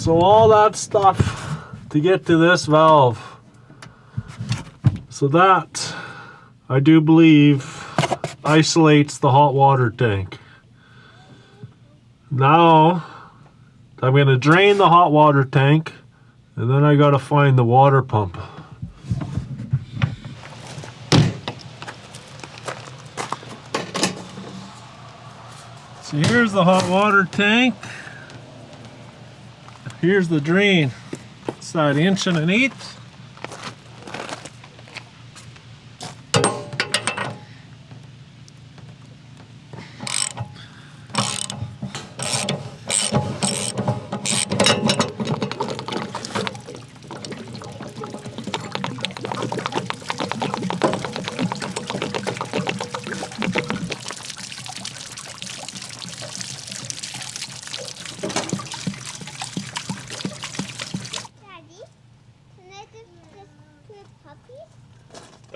So all that stuff to get to this valve. So that, I do believe, isolates the hot water tank. Now, I'm going to drain the hot water tank, and then I got to find the water pump. So here's the hot water tank. Here's the drain. It's that 1 1/8 inch.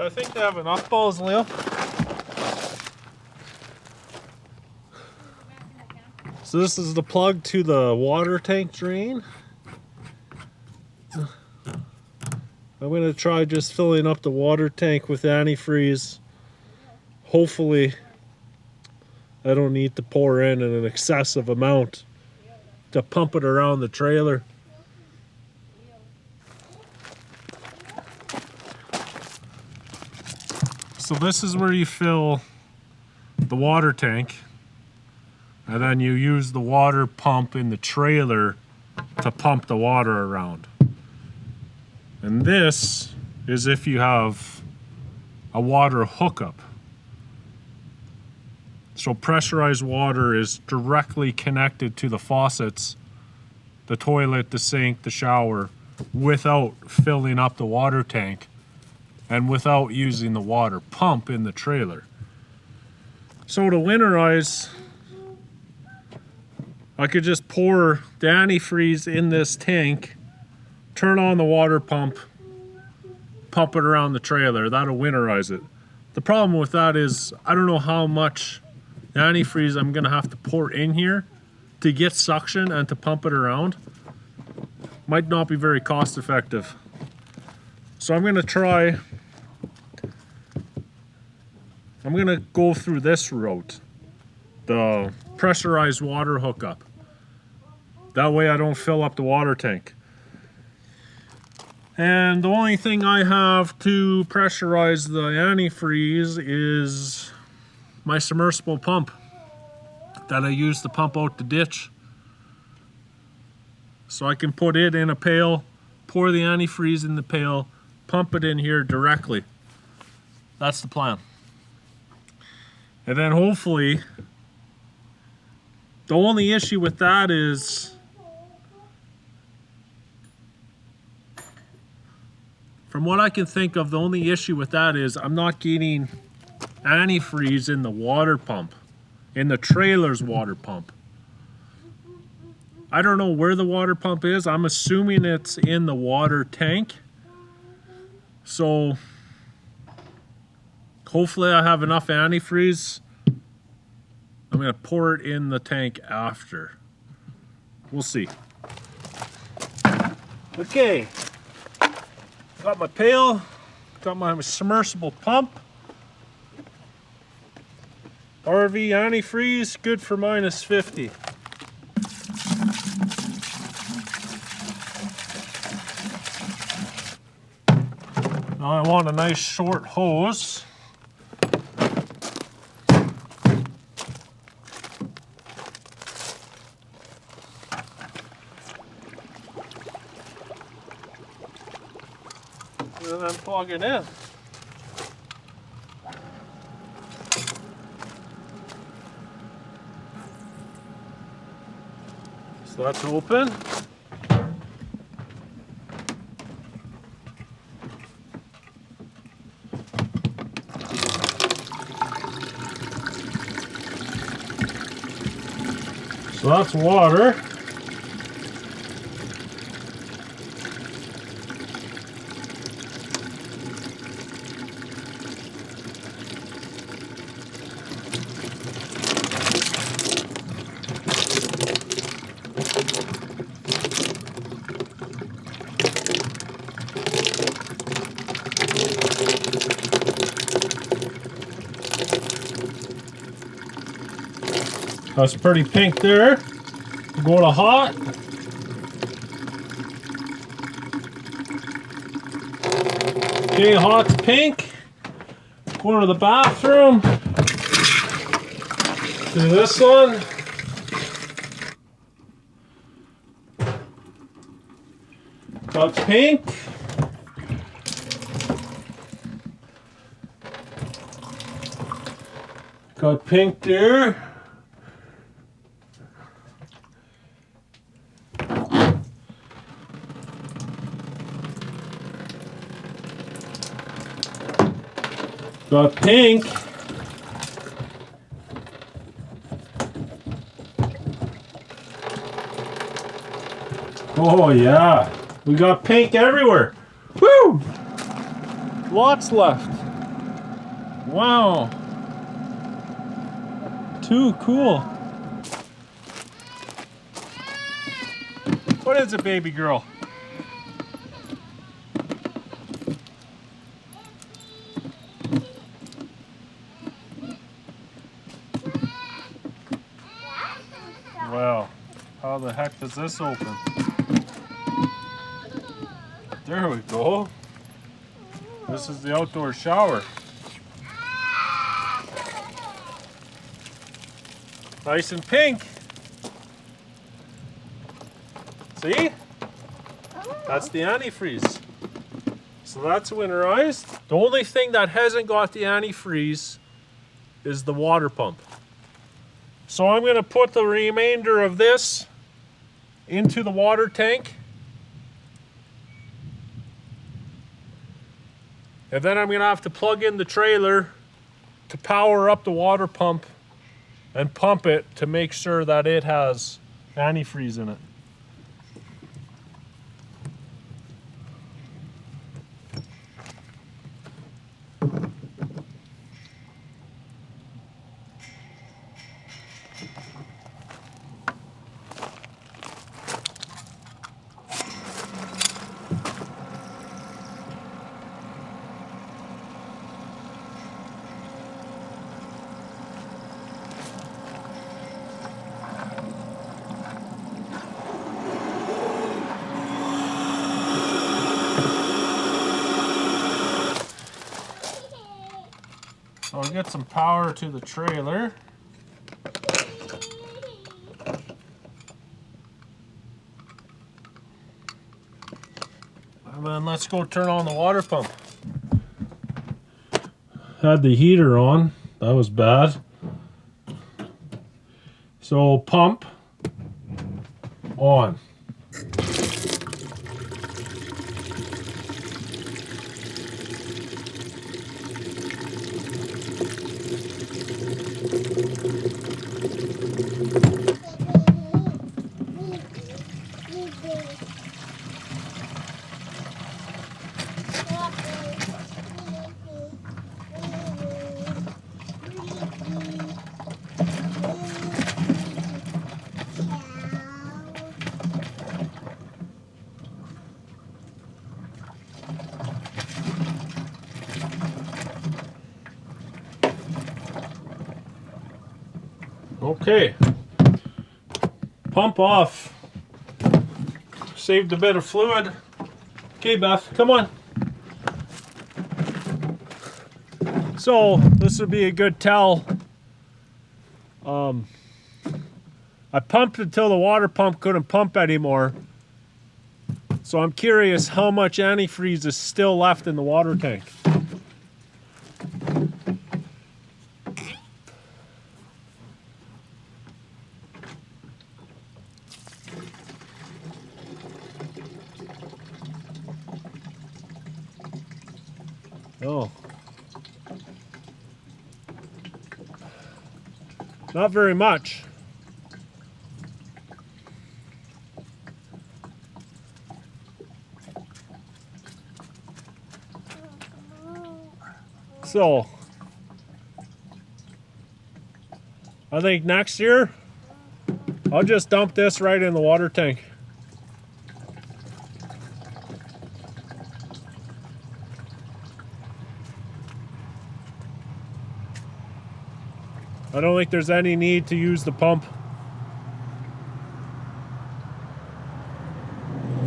I think they have enough balls, Leo. So this is the plug to the water tank drain. I'm going to try just filling up the water tank with antifreeze. Hopefully I don't need to pour in an excessive amount to pump it around the trailer. So this is where you fill the water tank, and then you use the water pump in the trailer to pump the water around. And this is if you have a water hookup. So pressurized water is directly connected to the faucets, the toilet, the sink, the shower, without filling up the water tank and without using the water pump in the trailer. So to winterize, I could just pour the antifreeze in this tank, turn on the water pump, pump it around the trailer. That'll winterize it. The problem with that is I don't know how much antifreeze I'm gonna have to pour in here to get suction and to pump it around. Might not be very cost effective. So I'm gonna go through this route, the pressurized water hookup. That way I don't fill up the water tank. And the only thing I have to pressurize the antifreeze is my submersible pump that I use to pump out the ditch. So I can put it in a pail, pour the antifreeze in the pail, pump it in here directly. That's the plan. And then hopefully, the only issue with that is, from what I can think of, the only issue with that is I'm not getting antifreeze in the water pump, in the trailer's water pump. I don't know where the water pump is. I'm assuming it's in the water tank. So hopefully I have enough antifreeze. I'm going to pour it in the tank after. We'll see. Okay. Got my pail. Got my submersible pump. RV antifreeze, good for -50. Now I want a nice short hose. And then plug it in. So that's open. So that's water. That's pretty pink there. Go to hot. Okay, hot's pink. Go to the bathroom. Do this one. That's pink. Got pink there. Got pink. Oh yeah, we got pink everywhere. Woo! Lots left. Wow. Too cool. What is it, baby girl? Wow, how the heck does this open? There we go. This is the outdoor shower. Nice and pink. See? That's the antifreeze. So that's winterized. The only thing that hasn't got the antifreeze is the water pump. So I'm going to put the remainder of this into the water tank. And then I'm going to have to plug in the trailer to power up the water pump and pump it to make sure that it has antifreeze in it. So I'll get some power to the trailer. And then let's go turn on the water pump. Had the heater on, that was bad. So pump on. Okay, pump off. Saved a bit of fluid. Okay, Beth, come on. So this would be a good tell. I pumped until the water pump couldn't pump anymore. So I'm curious how much antifreeze is still left in the water tank. Oh. Not very much. So, I think next year, I'll just dump this right in the water tank. I don't think there's any need to use the pump.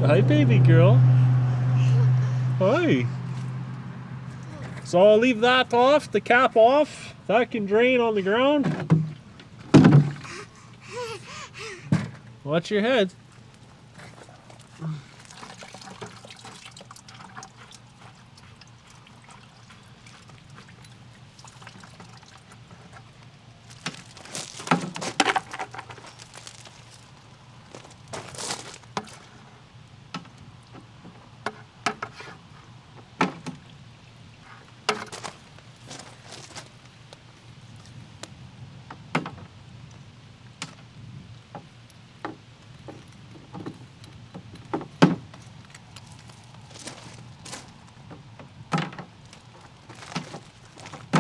Hi, baby girl. Hi. So I'll leave that off, the cap off. That can drain on the ground. Watch your head.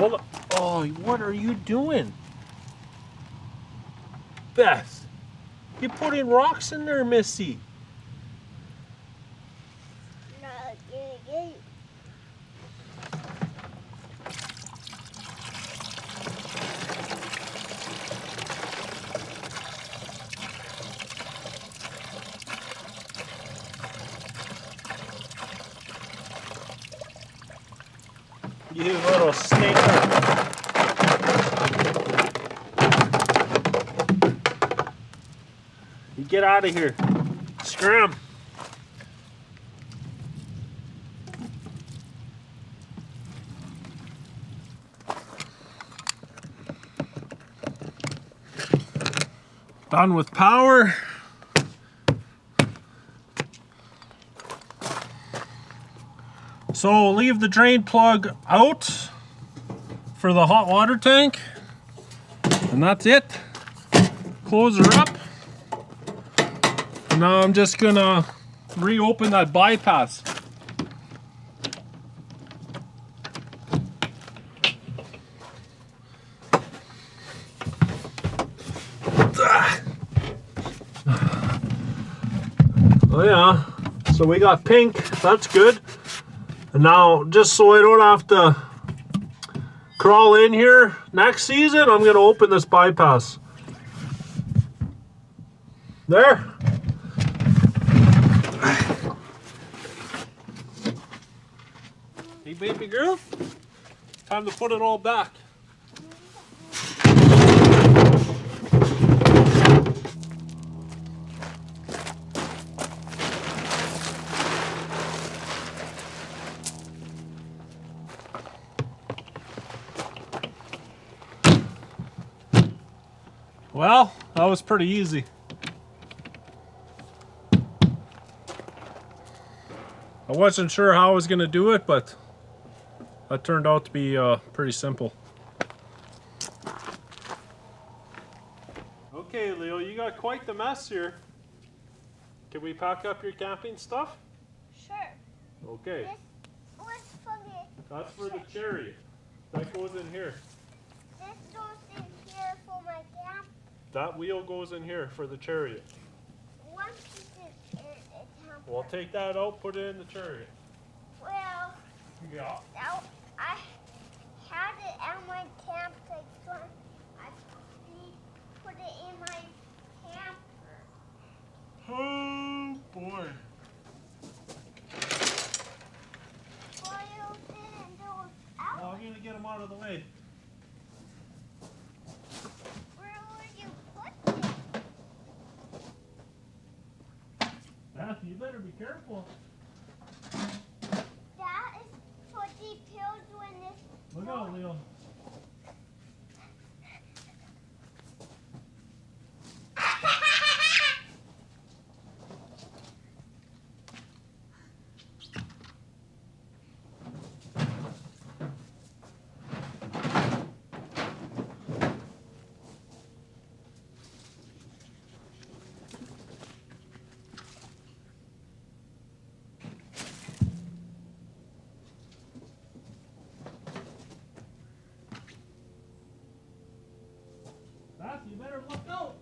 Hold on. Oh, what are you doing? Beth, you putting rocks in there, Missy. You little stinker. You get out of here. Scram. Done with power. So leave the drain plug out for the hot water tank, and that's it. Close her up. And now I'm just gonna reopen that bypass. Oh yeah, so we got pink, that's good. And now, just so I don't have to crawl in here next season, I'm gonna open this bypass. There. Hey baby girl, time to put it all back. Well, that was pretty easy. I wasn't sure how I was going to do it, but that turned out to be pretty simple. Okay, Leo, you got quite the mess here. Can we pack up your camping stuff? Sure. Okay. This was for the... That's for the chariot. That goes in here. This goes in here for my camp. That wheel goes in here for the chariot. One piece is in a camp. We'll take that out, put it in the chariot. Well, Yeah. now I had it at my campsite, so I put it in my camper. Oh boy. Oil didn't do it out. Well, I'm going to get them out of the way. Where would you put it? Matthew, you better be careful. That is for the pills when this... Look out, Leo. You better look out.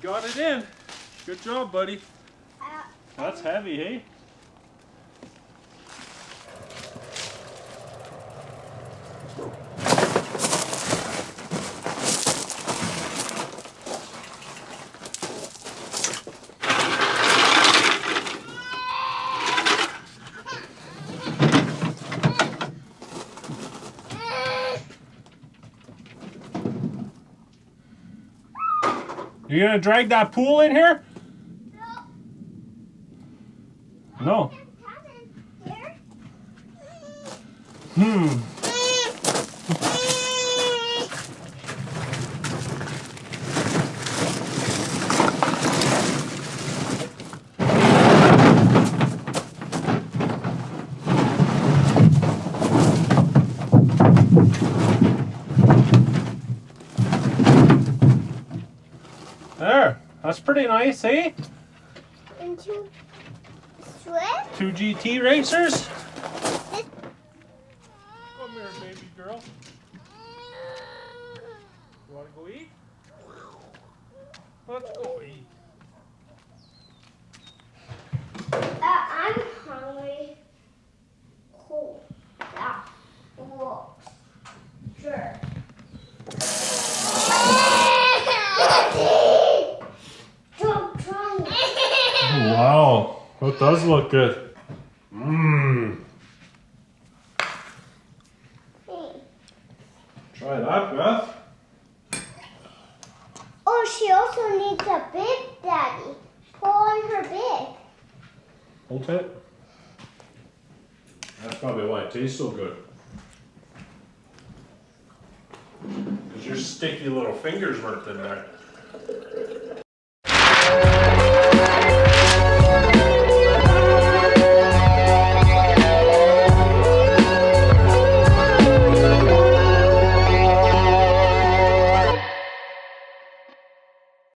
got it in. Good job, buddy. Uh, That's heavy, hey? You gonna drag that pool in here? No. Hmm. There. That's pretty nice, eh? And two Swift? 2 GT racers. Come here, baby girl. You wanna go eat? Let's go eat. I'm hungry. Cool. Yeah. Looks. Sure. Don't try it. Wow, that does look good. Mmm. Try that, Beth. Oh, she also needs a big daddy. Pull on her big. Hold it. That's probably why it tastes so good. Because your sticky little fingers weren't in there.